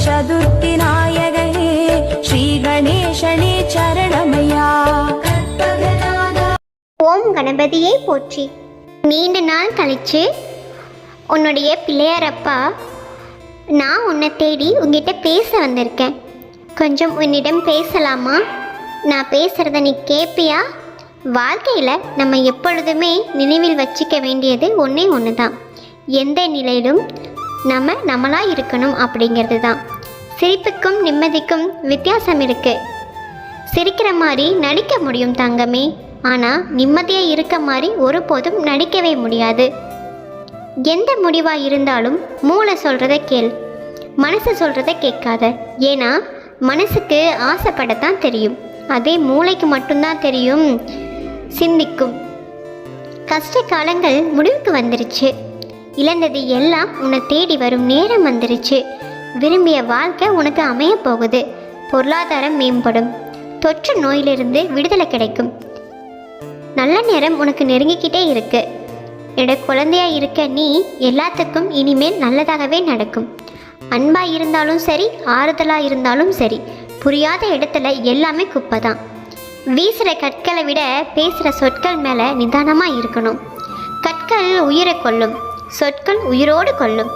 சதுர்த்தி நாயகனே ஸ்ரீ கணேசனே சரணமையா. ஓம் கணபதியை போற்றி. நீண்ட நாள் கழிச்சு உன்னுடைய பிள்ளையாரப்பா நான் உன்னை தேடி உங்ககிட்ட பேச வந்திருக்கேன். கொஞ்சம் உன்னிடம் பேசலாமா? நான் பேசுகிறத நீ கேட்பியா? வாழ்க்கையில் நம்ம எப்பொழுதுமே நினைவில் வச்சிக்க வேண்டியது ஒன்று தான். எந்த நிலையிலும் நம்மளாக இருக்கணும் அப்படிங்கிறது தான். சிரிப்புக்கும் நிம்மதிக்கும் வித்தியாசம் இருக்குது. சிரிக்கிற மாதிரி நடிக்க முடியும் தங்கமே, ஆனால் நிம்மதியாக இருக்க மாதிரி ஒருபோதும் நடிக்கவே முடியாது. எந்த முடிவாக இருந்தாலும் மூளை சொல்கிறத கேள், மனசு சொல்கிறத கேட்காத. ஏன்னா மனசுக்கு ஆசைப்படத்தான் தெரியும், அதே மூளைக்கு மட்டும்தான் தெரியும் சிந்திக்கும். கஷ்ட காலங்கள் முடிவுக்கு வந்துருச்சு. இழந்தது எல்லாம் உன்னை தேடி வரும் நேரம் வந்துருச்சு. விரும்பிய வாழ்க்கை உனக்கு அமைய போகுது. பொருளாதாரம் மேம்படும். தொற்று நோயிலிருந்து விடுதலை கிடைக்கும். நல்ல நேரம் உனக்கு நெருங்கிக்கிட்டே இருக்கு. என்னோட குழந்தையா இருக்க நீ எல்லாத்துக்கும் இனிமேல் நல்லதாகவே நடக்கும். அன்பாக இருந்தாலும் சரி, ஆறுதலாக இருந்தாலும் சரி, புரியாத இடத்துல எல்லாமே குப்பை தான். வீசுகிற கற்களை விட பேசுகிற சொற்கள் மேலே நிதானமாக இருக்கணும். கற்கள் உயிரை கொல்லும், சொற்கள் உயிரோடு கொல்லும்.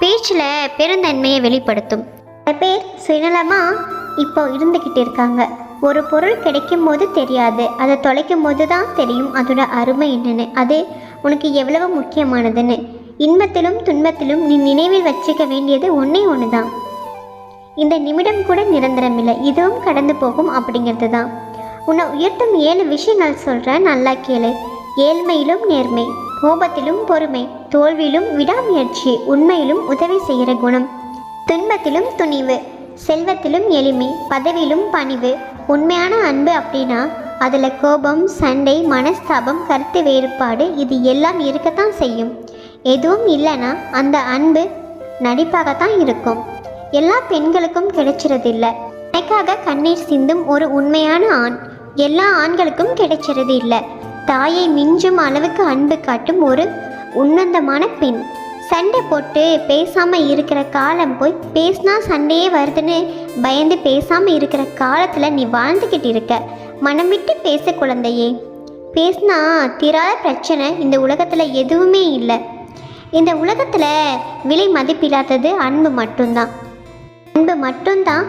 பேச்சில் பெருந்தன்மையை வெளிப்படுத்தும். சில பேர் சுயநலமாக இப்போ இருந்துக்கிட்டு இருக்காங்க. ஒரு பொருள் கிடைக்கும் போது தெரியாது, அதை தொலைக்கும் போது தான் தெரியும் அதோட அருமை என்னென்னு, அது உனக்கு எவ்வளவு முக்கியமானதுன்னு. இன்பத்திலும் துன்பத்திலும் நீ நினைவில் வச்சுக்க வேண்டியது ஒன்று தான். இந்த நிமிடம் கூட நிரந்தரம் இல்லை, இதுவும் கடந்து போகும் அப்படிங்கிறது தான். உன்னை உயர்த்தும் 7 விஷயங்கள் சொல்கிறேன், நல்லா கேளு. ஏழ்மையிலும் நேர்மை, கோபத்திலும் பொறுமை, தோல்வியிலும் விடாமுயற்சி, உண்மையிலும் உதவி செய்கிற குணம், துன்பத்திலும் துணிவு, செல்வத்திலும் எளிமை, பதவியிலும் பணிவு. உண்மையான அன்பு அப்படின்னா அதில் கோபம், சண்டை, மனஸ்தாபம், கருத்து வேறுபாடு இது எல்லாம் இருக்கத்தான் செய்யும். எதுவும் இல்லைன்னா அந்த அன்பு நடிப்பாகத்தான் இருக்கும். எல்லா பெண்களுக்கும் கிடைச்சிறதில்ல. எனக்காக கண்ணீர் சிந்தும் ஒரு உண்மையான ஆண் எல்லா ஆண்களுக்கும் கிடைச்சிறது இல்லை. தாயை மிஞ்சும் அளவுக்கு அன்பு காட்டும் ஒரு உன்னதமான பெண். சண்டை போட்டு பேசாமல் இருக்கிற காலம் போய் பேசினா சண்டையே வருதுன்னு பயந்து பேசாமல் இருக்கிற காலத்தில் நீ வாழ்ந்துக்கிட்டு இருக்க. மனம் விட்டு பேச குழந்தையே. பேசினா தீராத பிரச்சனை இந்த உலகத்தில் எதுவுமே இல்லை. இந்த உலகத்தில் விலை மதிப்பில்லாதது அன்பு மட்டும்தான். அன்பு மட்டும்தான்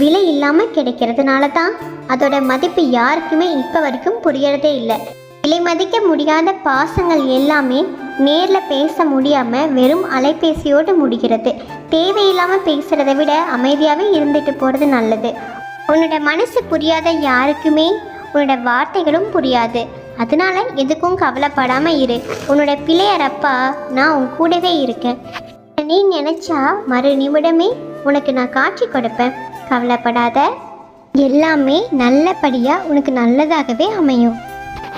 விலை இல்லாமல் கிடைக்கிறதுனால தான் அதோட மதிப்பு யாருக்குமே இப்போ வரைக்கும் புரியறதே இல்லை. விலை மதிக்க முடியாத பாசங்கள் எல்லாமே நேரில் பேச முடியாமல் வெறும் அலைபேசியோடு முடிகிறது. தேவையில்லாமல் பேசுகிறத விட அமைதியாகவே இருந்துட்டு போகிறது நல்லது. உன்னோட மனசு புரியாத யாருக்குமே உன்னோட வார்த்தைகளும் புரியாது. அதனால எதுக்கும் கவலைப்படாமல் இரு. உன்னோட பிள்ளையாரப்பா நான் உன் கூடவே இருக்கேன். நீ நினச்சா மறு நிமிடமே உனக்கு நான் காட்சி கொடுப்பேன். கவலைப்படாத, எல்லாமே நல்லபடியாக உனக்கு நல்லதாகவே அமையும்.